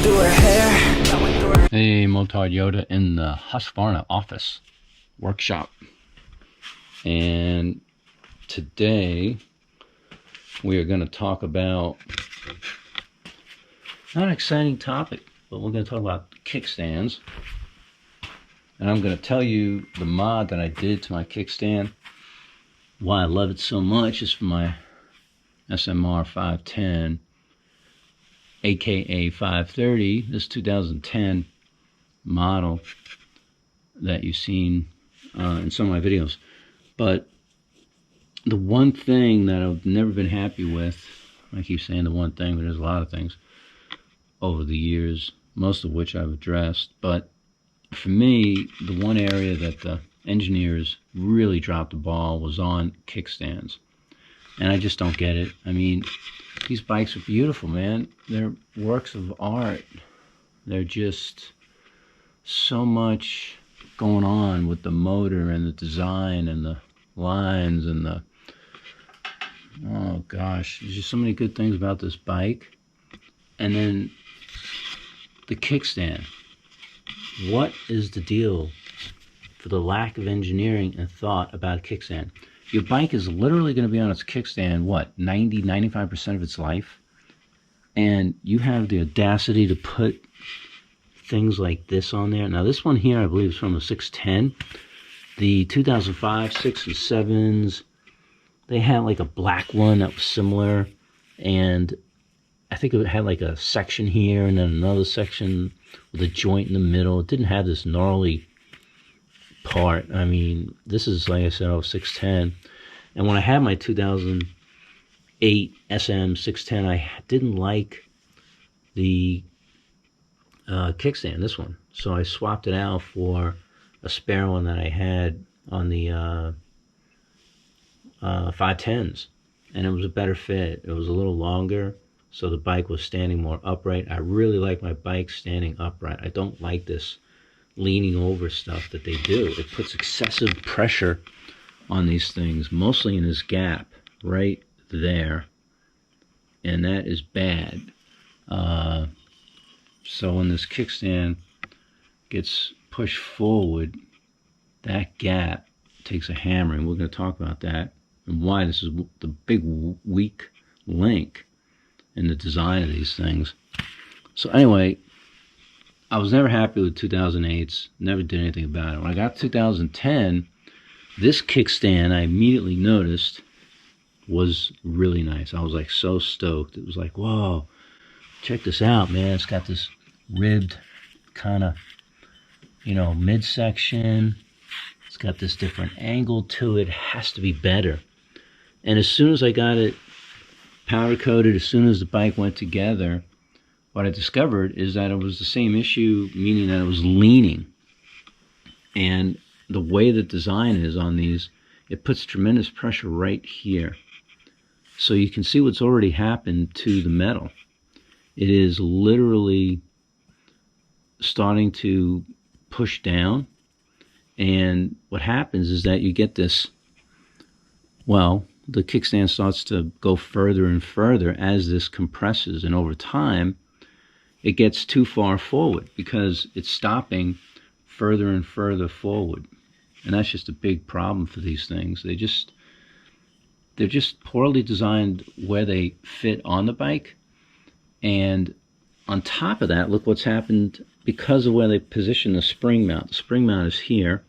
through her hair. Hey, MOTARDYODA in the Husqvarna office workshop, and today we are going to talk about not an exciting topic, but we're going to talk about kickstands. And I'm going to tell you the mod that I did to my kickstand, why I love it so much. Is for my SMR510 aka 530, this 2010 model that you've seen in some of my videos. But the one thing that I've never been happy with, I keep saying the one thing, but there's a lot of things over the years, most of which I've addressed, but for me, the one area that the engineers really dropped the ball was on kickstands. And I just don't get it. I mean, these bikes are beautiful, man. They're works of art. They're just so much going on with the motor and the design and the lines and the, oh gosh, there's just so many good things about this bike. And then the kickstand. What is the deal for the lack of engineering and thought about a kickstand? Your bike is literally going to be on its kickstand, what, 90-95% of its life? And you have the audacity to put things like this on there. Now, this one here, I believe, is from a 610. The 2005 6 and 7s, they had like a black one that was similar. And I think it had like a section here and then another section with a joint in the middle. It didn't have this gnarly part. I mean, this is, like I said, 610. And when I had my 2008 SM610, I didn't like the kickstand, this one. So I swapped it out for a spare one that I had on the 510s. And it was a better fit. It was a little longer, so the bike was standing more upright. I really like my bike standing upright. I don't like this leaning over stuff that they do. It puts excessive pressure on these things, mostly in this gap right there, and that is bad. So when this kickstand gets pushed forward, that gap takes a hammering. We're going to talk about that and why this is the big weak link in the design of these things. So anyway, I was never happy with 2008s, never did anything about it. When I got 2010, this kickstand I immediately noticed was really nice. I was like so stoked. It was like, whoa, check this out, man. It's got this ribbed kind of, you know, midsection. It's got this different angle to it. It has to be better. And as soon as I got it powder coated, as soon as the bike went together, what I discovered is that it was the same issue, meaning that it was leaning. And the way the design is on these, it puts tremendous pressure right here. So you can see what's already happened to the metal. It is literally starting to push down. And what happens is that you get this, well, the kickstand starts to go further and further as this compresses. And over time, it gets too far forward because it's stopping further and further forward. And that's just a big problem for these things. They're just poorly designed where they fit on the bike. And on top of that, look what's happened because of where they position the spring mount. The spring mount is here,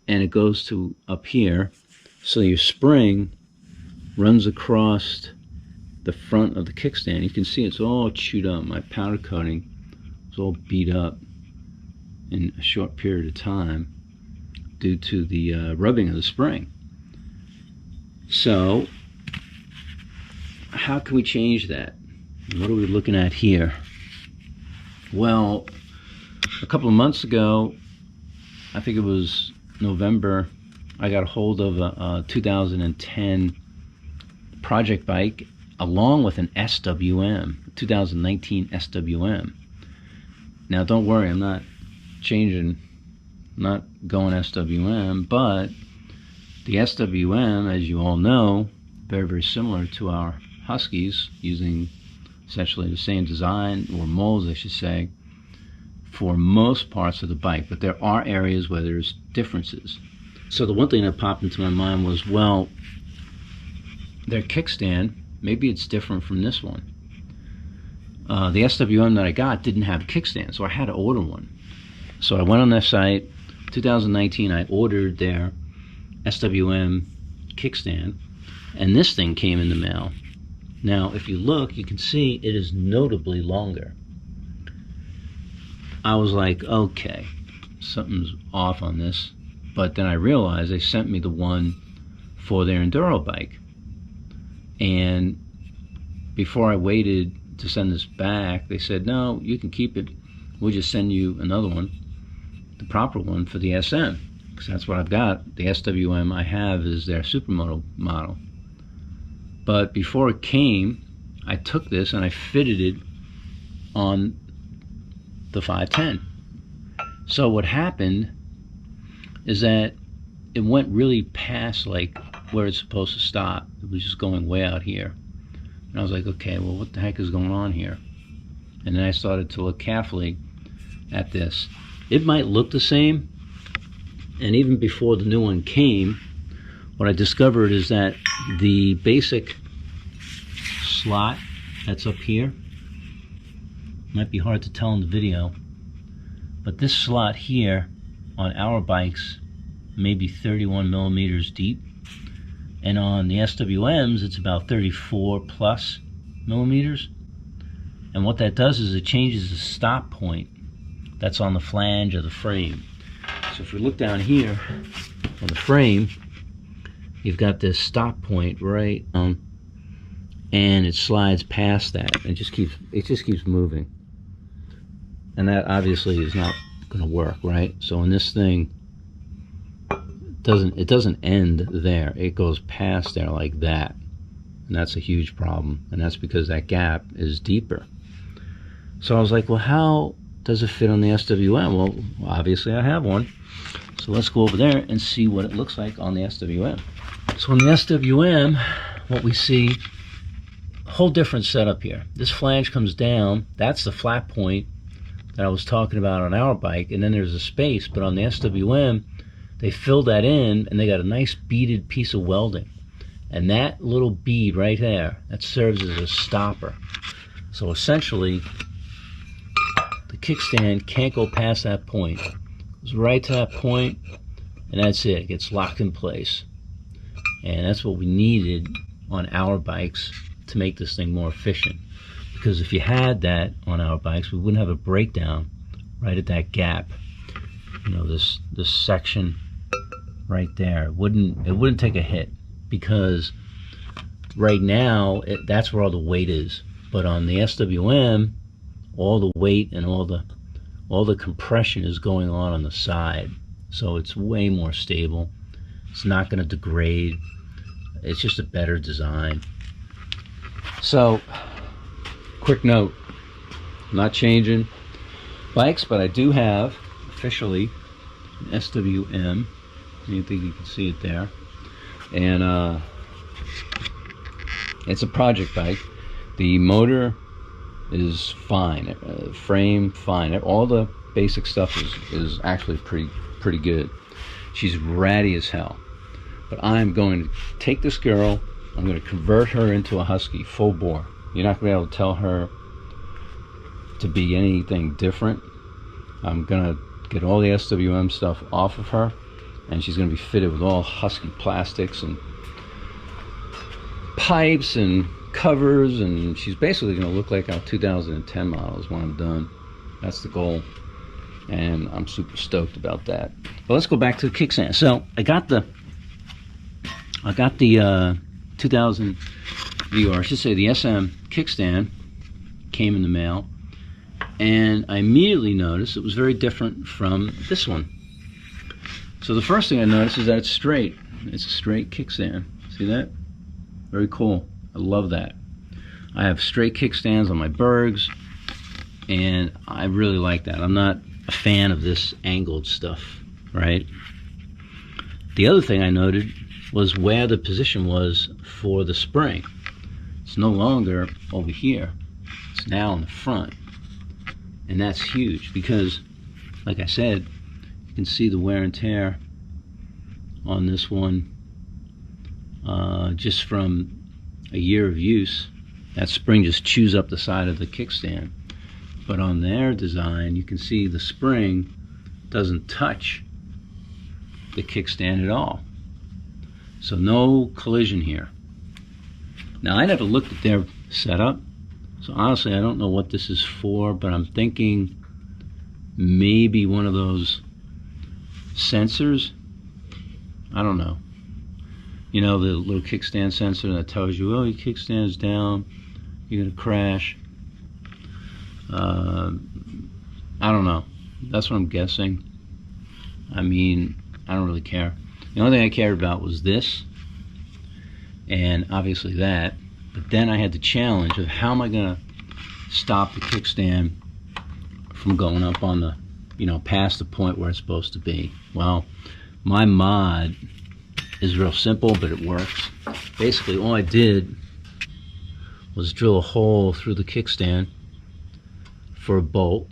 and it goes to up here. So your spring runs across the front of the kickstand. You can see it's all chewed up. My powder coating was all beat up in a short period of time due to the rubbing of the spring. So how can we change that? What are we looking at here? Well, a couple of months ago, I think it was November, I got a hold of a 2010 project bike along with an SWM, 2019 SWM. Now don't worry, I'm not changing, not going SWM, but the SWM, as you all know, very, very similar to our Huskies, using essentially the same design, or molds I should say, for most parts of the bike, but there are areas where there's differences. So the one thing that popped into my mind was, well, their kickstand, maybe it's different from this one. The SWM that I got didn't have a kickstand, so I had to order one. So I went on their site, 2019, I ordered their SWM kickstand, and this thing came in the mail. Now, if you look, you can see it is notably longer. I was like, okay, something's off on this. But then I realized they sent me the one for their enduro bike. And before I waited to send this back, they said, no, you can keep it. We'll just send you another one, the proper one for the SM. Because that's what I've got. The SWM I have is their supermoto model. But before it came, I took this and I fitted it on the 510. So what happened is that it went really past like where it's supposed to stop. It was just going way out here. And I was like, okay, well, what the heck is going on here? And then I started to look carefully at this. It might look the same, and even before the new one came, what I discovered is that the basic slot that's up here, might be hard to tell in the video, but this slot here on our bikes may be 31 millimeters deep, and on the SWMs it's about 34 plus millimeters. And what that does is it changes the stop point that's on the flange of the frame. So if we look down here on the frame, you've got this stop point right on, and it slides past that. It just keeps moving, and that obviously is not going to work, right? So in this thing, it doesn't end there. It goes past there like that, and that's a huge problem. And that's because that gap is deeper. So I was like, well, how does it fit on the SWM? Well, obviously I have one. So let's go over there and see what it looks like on the SWM. So on the SWM, what we see, a whole different setup here. This flange comes down. That's the flat point that I was talking about on our bike, and then there's a space. But on the SWM, they filled that in, and they got a nice beaded piece of welding. And that little bead right there, that serves as a stopper. So essentially, the kickstand can't go past that point. It goes right to that point, and that's it. It gets locked in place. And that's what we needed on our bikes to make this thing more efficient. Because if you had that on our bikes, we wouldn't have a breakdown right at that gap. You know, this section right there. It wouldn't take a hit, because right now that's where all the weight is. But on the SWM, all the weight and all the compression is going on the side, so it's way more stable. It's not going to degrade. It's just a better design. So, quick note, I'm not changing bikes, but I do have officially an SWM. I think you can see it there, and it's a project bike. The motor is fine, frame fine, all the basic stuff is actually pretty good. She's ratty as hell, but I'm going to take this girl, I'm going to convert her into a Husky full bore. You're not going to be able to tell her to be anything different. I'm going to get all the SWM stuff off of her, and she's going to be fitted with all Husky plastics and pipes and covers, and she's basically going to look like our 2010 models when I'm done. That's the goal, and I'm super stoked about that. But let's go back to the kickstand. So I got the 2000 or I should say the SM kickstand came in the mail, and I immediately noticed it was very different from this one. So the first thing I noticed is that it's straight. It's a straight kickstand. See that? Very cool. I love that. I have straight kickstands on my Bergs, and I really like that. I'm not a fan of this angled stuff, right? The other thing I noted was where the position was for the spring. It's no longer over here. this now in the front. And that's huge because, like I said, you can see the wear and tear on this one just from a year of use. That spring just chews up the side of the kickstand. But on their design, you can see the spring doesn't touch the kickstand at all. So no collision here. Now, I never looked at their setup, so honestly I don't know what this is for, but I'm thinking maybe one of those sensors. I don't know. You know, the little kickstand sensor that tells you, oh, your kickstand's down, you're gonna crash. I don't know. That's what I'm guessing. I mean, I don't really care. The only thing I cared about was this, and obviously that. But then I had the challenge of how am I gonna stop the kickstand from going up on the, you know, past the point where it's supposed to be. Well, my mod is real simple, but it works. Basically, all I did was drill a hole through the kickstand for a bolt,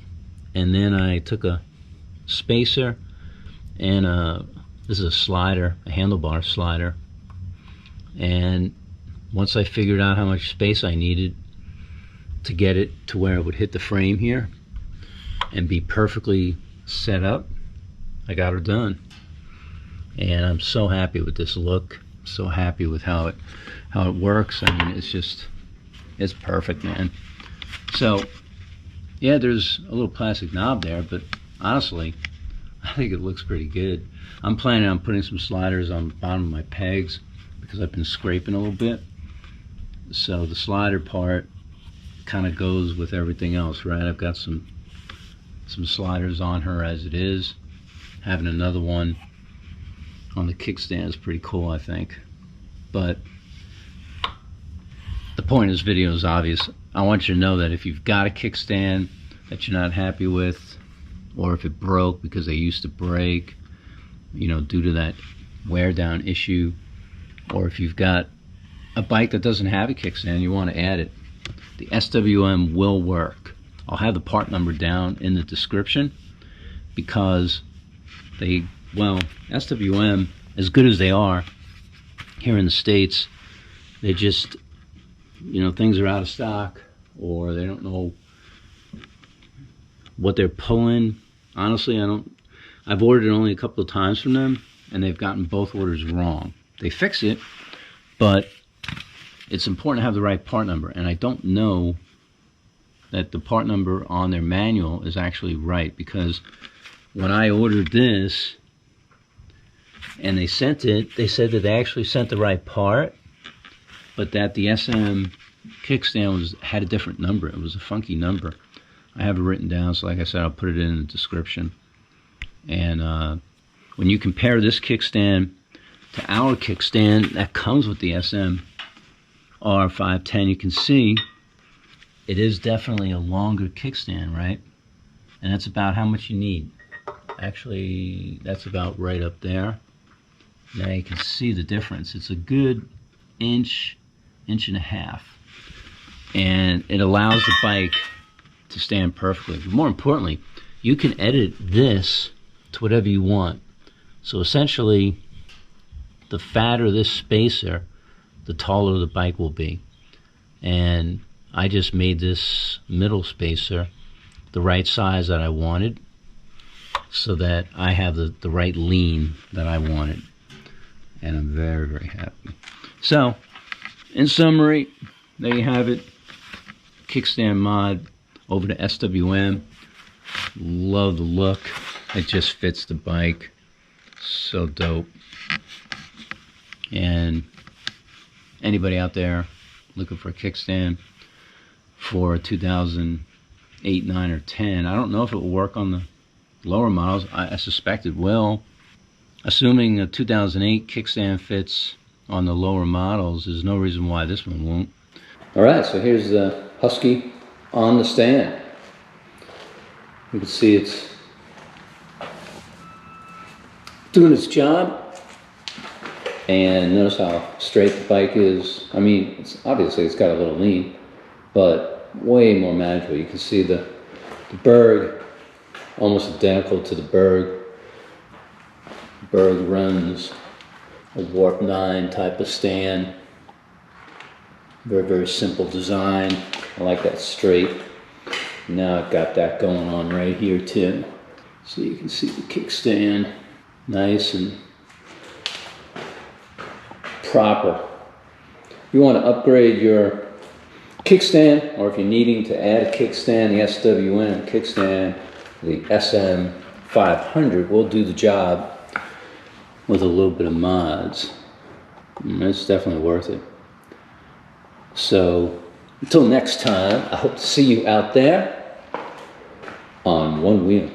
and then I took a spacer and this is a slider, a handlebar slider, and once I figured out how much space I needed to get it to where it would hit the frame here and be perfectly set up, I got her done. And I'm so happy with this look, so happy with how it works. I mean, it's perfect, man. So yeah, there's a little plastic knob there, but honestly I think it looks pretty good. I'm planning on putting some sliders on the bottom of my pegs because I've been scraping a little bit, so the slider part kind of goes with everything else, right? I've got some sliders on her as it is. Having another one on the kickstand is pretty cool, I think. But the point of this video is obvious. I want you to know that if you've got a kickstand that you're not happy with, or if it broke because they used to break, you know, due to that wear down issue, or if you've got a bike that doesn't have a kickstand, you want to add it, the SWM will work. I'll have the part number down in the description because they, well, SWM, as good as they are here in the States, they just, you know, things are out of stock or they don't know what they're pulling. Honestly, I've ordered it only a couple of times from them and they've gotten both orders wrong. They fix it, but it's important to have the right part number, and I don't know that the part number on their manual is actually right, because when I ordered this and they sent it, they said that they actually sent the right part, but that the SM kickstand had a different number. It was a funky number. I have it written down, so like I said, I'll put it in the description. And when you compare this kickstand to our kickstand that comes with the SMR510, you can see it is definitely a longer kickstand, right? And that's about how much you need. Actually, that's about right up there. Now you can see the difference. It's a good inch and a half. And it allows the bike to stand perfectly. But more importantly, you can edit this to whatever you want. So essentially, the fatter this spacer, the taller the bike will be. And I just made this middle spacer the right size that I wanted so that I have the right lean that I wanted. And I'm very, very happy. So, in summary, there you have it. Kickstand mod over to SWM. Love the look. It just fits the bike. So dope. And anybody out there looking for a kickstand for 2008, 9, or 10, I don't know if it will work on the lower models. I suspect it will. Assuming a 2008 kickstand fits on the lower models, there's no reason why this one won't. Alright, so here's the Husky on the stand. You can see it's doing its job. And notice how straight the bike is. I mean, obviously it's got a little lean, but way more manageable. You can see the Berg, almost identical to the Berg. Berg runs a Warp 9 type of stand. Very, very simple design. I like that straight. Now I've got that going on right here too. So you can see the kickstand, nice and proper. If you want to upgrade your kickstand, or if you're needing to add a kickstand, the SWM kickstand, the SM500 will do the job with a little bit of mods. It's definitely worth it. So until next time, I hope to see you out there on one wheel.